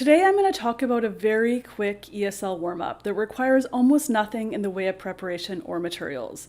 Today I'm going to talk about a very quick ESL warm-up that requires almost nothing in the way of preparation or materials.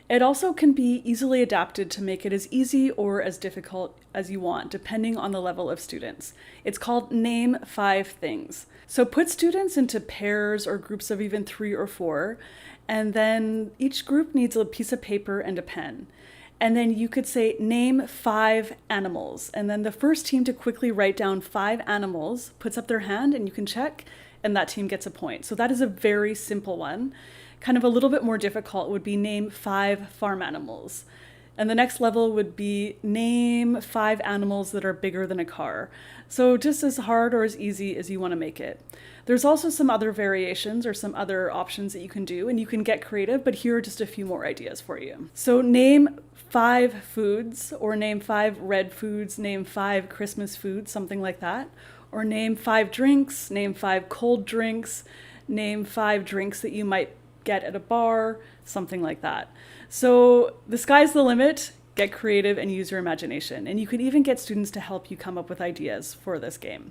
It also can be easily adapted to make it as easy or as difficult as you want, depending on the level of students. It's called Name 5 Things. So put students into pairs or groups of even 3 or 4, and then each group needs a piece of paper and a pen. And then you could say, name 5 animals. And then the first team to quickly write down 5 animals puts up their hand and you can check, and that team gets a point. So that is a very simple one. Kind of a little bit more difficult would be name 5 farm animals. And the next level would be name 5 animals that are bigger than a car. So just as hard or as easy as you want to make it. There's also some other variations or some other options that you can do, and you can get creative, but here are just a few more ideas for you. So name 5 foods, or name 5 red foods, name 5 Christmas foods, something like that. Or name 5 drinks, name 5 cold drinks, name 5 drinks that you might get at a bar, something like that. So the sky's the limit. Get creative and use your imagination. And you can even get students to help you come up with ideas for this game.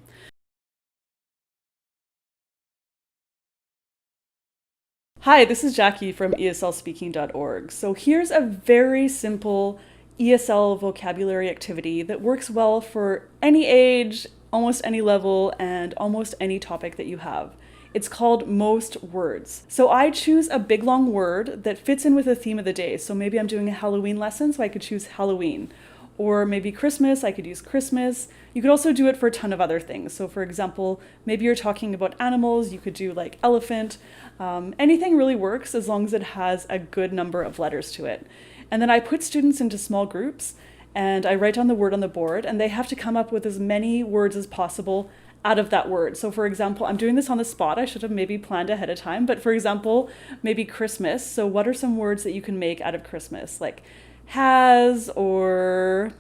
Hi, this is Jackie from ESLspeaking.org. So here's a very simple ESL vocabulary activity that works well for any age, almost any level, and almost any topic that you have. It's called Most Words. So I choose a big long word that fits in with the theme of the day. So maybe I'm doing a Halloween lesson, so I could choose Halloween. Or maybe Christmas, I could use Christmas. You could also do it for a ton of other things. So for example, maybe you're talking about animals, you could do like elephant. Anything really works as long as it has a good number of letters to it. And then I put students into small groups and I write down the word on the board, and they have to come up with as many words as possible out of that word. So for example, I'm doing this on the spot. I should have maybe planned ahead of time, but for example, maybe Christmas. So what are some words that you can make out of Christmas? Like has or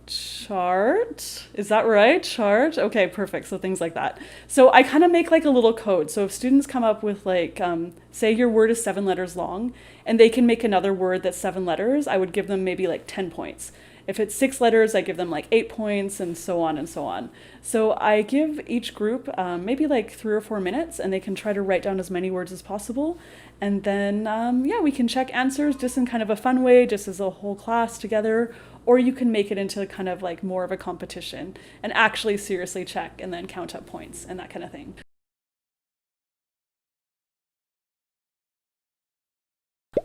chart. Is that right? Chart? Okay, perfect. So things like that. So I kind of make like a little code. So if students come up with like, say your word is 7 letters long and they can make another word that's 7 letters, I would give them maybe like 10 points. If it's 6 letters, I give them like 8 points, and so on and so on. So I give each group maybe like 3 or 4 minutes, and they can try to write down as many words as possible. And then, yeah, we can check answers just in kind of a fun way, just as a whole class together. Or you can make it into kind of like more of a competition and actually seriously check and then count up points and that kind of thing.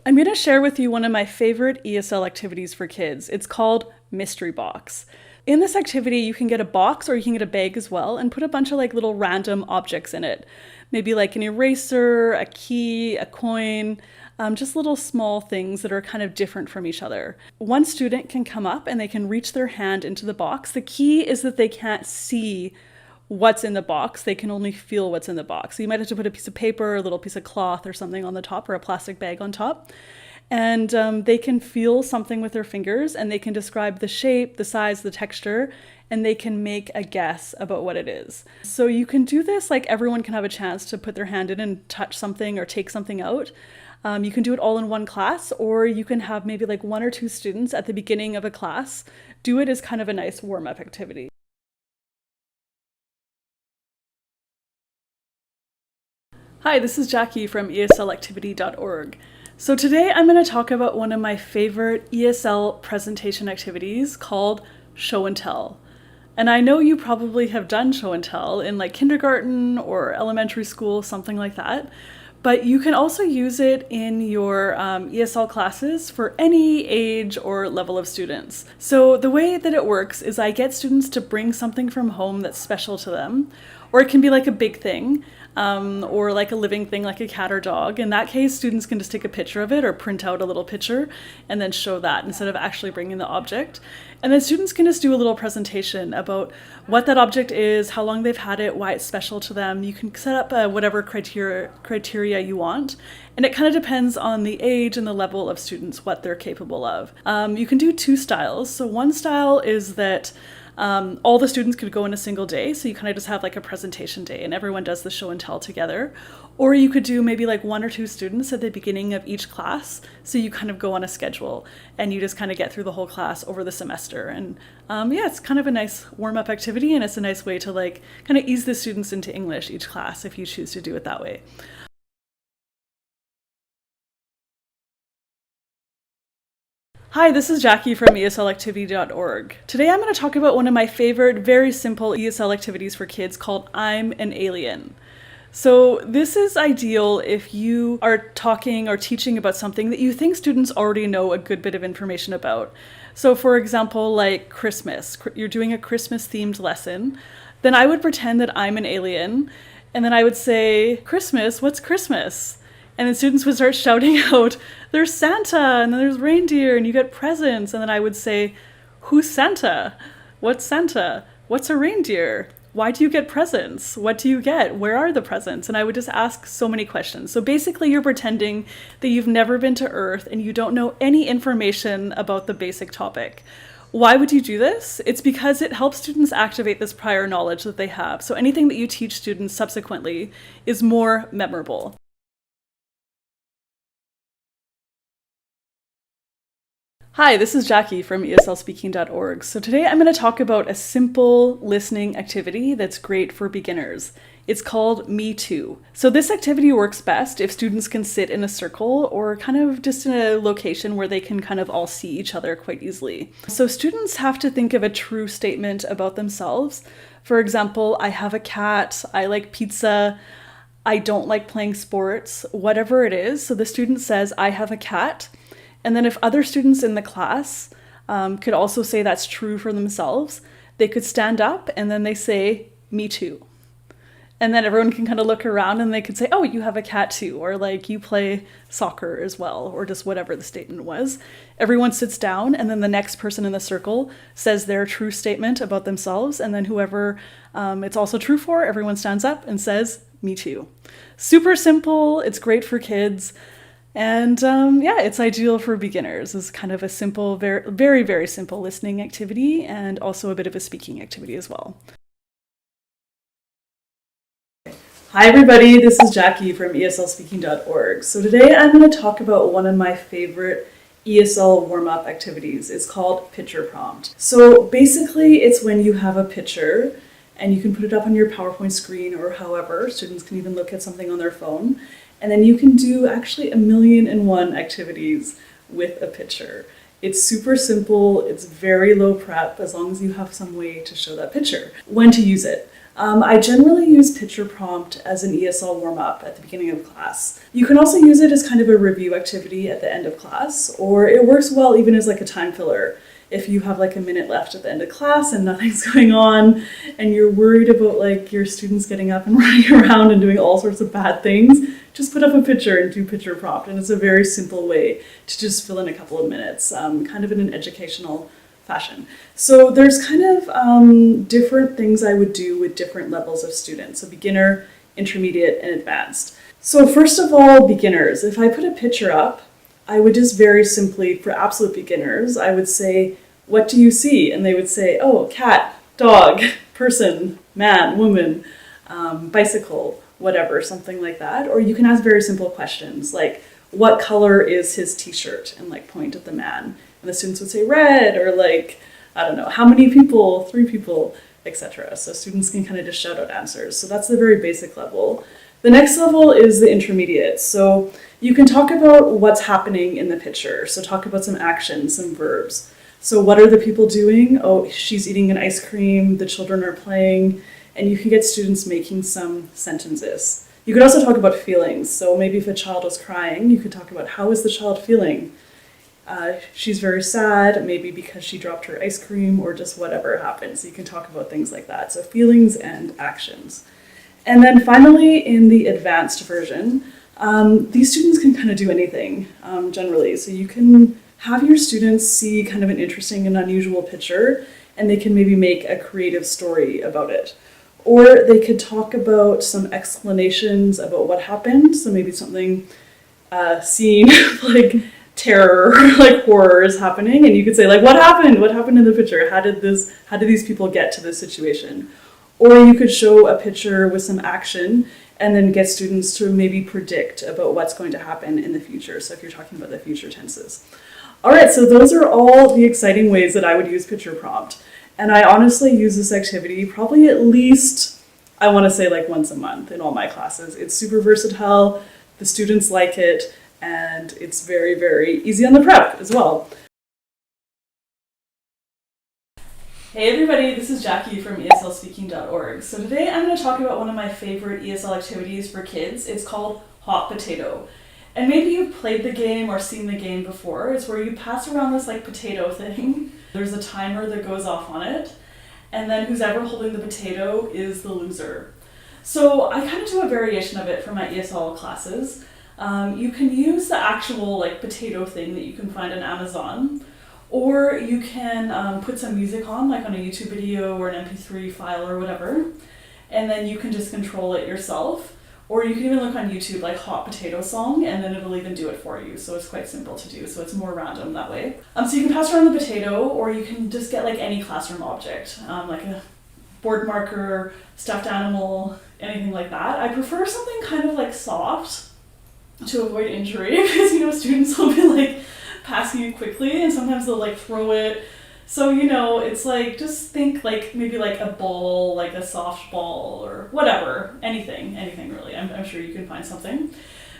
I'm going to share with you one of my favorite ESL activities for kids. It's called Mystery Box. In this activity, you can get a box or you can get a bag as well and put a bunch of like little random objects in it. Maybe like an eraser, a key, a coin, just little small things that are kind of different from each other. One student can come up and they can reach their hand into the box. The key is that they can't see what's in the box. They can only feel what's in the box. So you might have to put a piece of paper, a little piece of cloth or something on the top, or a plastic bag on top. And they can feel something with their fingers, and they can describe the shape, the size, the texture, and they can make a guess about what it is. So you can do this, like everyone can have a chance to put their hand in and touch something or take something out. You can do it all in one class, or you can have maybe like 1 or 2 students at the beginning of a class do it as kind of a nice warm-up activity. Hi, this is Jackie from ESLactivity.org. So today I'm going to talk about one of my favorite ESL presentation activities called Show and Tell. And I know you probably have done Show and Tell in like kindergarten or elementary school, something like that. But you can also use it in your ESL classes for any age or level of students. So the way that it works is I get students to bring something from home that's special to them, or it can be like a big thing, or like a living thing like a cat or dog. In that case, students can just take a picture of it or print out a little picture and then show that instead of actually bringing the object. And then students can just do a little presentation about what that object is, how long they've had it, why it's special to them. You can set up whatever criteria you want. And it kind of depends on the age and the level of students, what they're capable of. You can do 2 styles. So one style is that All the students could go in a single day, so you kind of just have like a presentation day and everyone does the show and tell together. Or you could do maybe like 1 or 2 students at the beginning of each class, so you kind of go on a schedule and you just kind of get through the whole class over the semester. And yeah, it's kind of a nice warm-up activity, and it's a nice way to like kind of ease the students into English each class if you choose to do it that way. Hi, this is Jackie from ESLActivity.org. Today I'm going to talk about one of my favorite, very simple ESL activities for kids called I'm an Alien. So this is ideal if you are talking or teaching about something that you think students already know a good bit of information about. So for example, like Christmas, you're doing a Christmas themed lesson, then I would pretend that I'm an alien, and then I would say, Christmas, what's Christmas? And then students would start shouting out, there's Santa, and then there's reindeer, and you get presents. And then I would say, who's Santa? What's Santa? What's a reindeer? Why do you get presents? What do you get? Where are the presents? And I would just ask so many questions. So basically you're pretending that you've never been to Earth and you don't know any information about the basic topic. Why would you do this? It's because it helps students activate this prior knowledge that they have. So anything that you teach students subsequently is more memorable. Hi, this is Jackie from ESLspeaking.org. So today I'm going to talk about a simple listening activity that's great for beginners. It's called Me Too. So this activity works best if students can sit in a circle or kind of just in a location where they can kind of all see each other quite easily. So students have to think of a true statement about themselves. For example, I have a cat, I like pizza, I don't like playing sports, whatever it is. So the student says, I have a cat. And then if other students in the class could also say that's true for themselves, they could stand up and then they say, me too. And then everyone can kind of look around and they could say, oh, you have a cat too, or like you play soccer as well, or just whatever the statement was. Everyone sits down and then the next person in the circle says their true statement about themselves. And then whoever it's also true for, everyone stands up and says, me too. Super simple. It's great for kids. And yeah, it's ideal for beginners. It's kind of a simple, very, very simple listening activity and also a bit of a speaking activity as well. Hi everybody, this is Jackie from ESLspeaking.org. So today I'm going to talk about one of my favorite ESL warm-up activities. It's called Picture Prompt. So basically it's when you have a picture and you can put it up on your PowerPoint screen or however. Students can even look at something on their phone. And then you can do actually 1,000,001 activities with a picture. It's super simple, it's very low prep as long as you have some way to show that picture. When to use it? I generally use Picture Prompt as an ESL warm-up at the beginning of class. You can also use it as kind of a review activity at the end of class, or it works well even as like a time filler. If you have like a minute left at the end of class and nothing's going on and you're worried about like your students getting up and running around and doing all sorts of bad things, just put up a picture and do Picture Prompt. And it's a very simple way to just fill in a couple of minutes, kind of in an educational fashion. So there's kind of different things I would do with different levels of students. So beginner, intermediate, and advanced. So first of all, beginners. If I put a picture up, I would just very simply, for absolute beginners, I would say, what do you see? And they would say, oh, cat, dog, person, man, woman, bicycle, whatever, something like that. Or you can ask very simple questions like, what color is his t-shirt? And like point at the man. And the students would say red, or like, I don't know, how many people? 3 people, etc. So students can kind of just shout out answers. So that's the very basic level. The next level is the intermediate. So you can talk about what's happening in the picture. So talk about some actions, some verbs. So what are the people doing? Oh, she's eating an ice cream, the children are playing, and you can get students making some sentences. You could also talk about feelings. So maybe if a child was crying, you could talk about how is the child feeling? She's very sad, maybe because she dropped her ice cream or just whatever happened. So you can talk about things like that. So feelings and actions. And then finally, in the advanced version, these students can kind of do anything generally. So you can have your students see kind of an interesting and unusual picture, and they can maybe make a creative story about it. Or they could talk about some explanations about what happened. So maybe something seen like terror, like horror is happening, and you could say like, what happened in the picture, how did these people get to this situation? Or you could show a picture with some action and then get students to maybe predict about what's going to happen in the future. So if you're talking about the future tenses. All right, so those are all the exciting ways that I would use picture prompt. And I honestly use this activity probably at least, I want to say like once a month in all my classes. It's super versatile, the students like it, and it's very, very easy on the prep as well. Hey everybody, this is Jackie from ESLspeaking.org. So today I'm going to talk about one of my favorite ESL activities for kids. It's called Hot Potato. And maybe you've played the game or seen the game before. It's where you pass around this like potato thing. There's a timer that goes off on it. And then who's ever holding the potato is the loser. So I kind of do a variation of it for my ESL classes. You can use the actual like potato thing that you can find on Amazon. Or you can put some music on, like on a YouTube video or an MP3 file or whatever, and then you can just control it yourself. Or you can even look on YouTube, like hot potato song, and then it'll even do it for you. So it's quite simple to do, so it's more random that way. So you can pass around the potato, or you can just get like any classroom object, like a board marker, stuffed animal, anything like that. I prefer something kind of like soft to avoid injury, because students will be like, passing it quickly, and sometimes they'll like throw it. So it's like, just think like maybe like a ball, like a soft ball or whatever, anything really. I'm sure you can find something.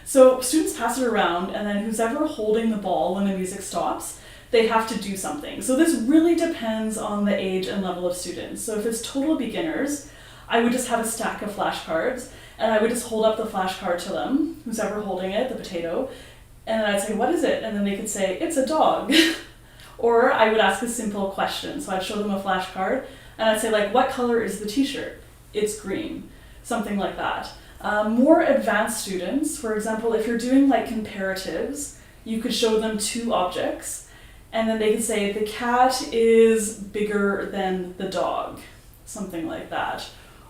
So students pass it around, and then who's ever holding the ball when the music stops, they have to do something. So this really depends on the age and level of students. So if it's total beginners, I would just have a stack of flashcards, and I would just hold up the flashcard to them, who's ever holding it, the potato. And then I'd say, what is it? And then they could say, it's a dog. Or I would ask a simple question. So I'd show them a flashcard, and I'd say, like, what color is the t-shirt? It's green. Something like that. More advanced students, for example, if you're doing like comparatives, you could show them two objects, and then they could say, the cat is bigger than the dog. Something like that.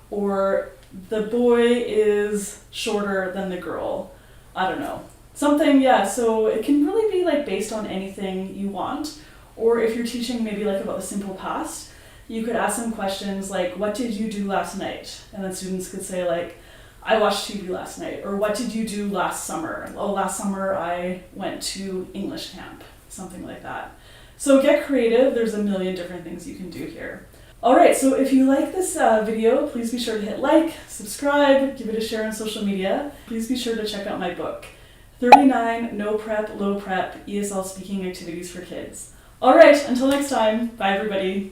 Or the boy is shorter than the girl. I don't know. Something, yeah, so it can really be like based on anything you want. Or if you're teaching maybe like about the simple past, you could ask them questions like, what did you do last night? And then students could say like, I watched TV last night. Or what did you do last summer? Oh, last summer I went to English camp. Something like that. So get creative, there's a million different things you can do here. Alright, so if you like this video, please be sure to hit like, subscribe, give it a share on social media. Please be sure to check out my book, 39 No Prep, Low Prep ESL Speaking Activities for Kids. Alright, until next time, bye everybody.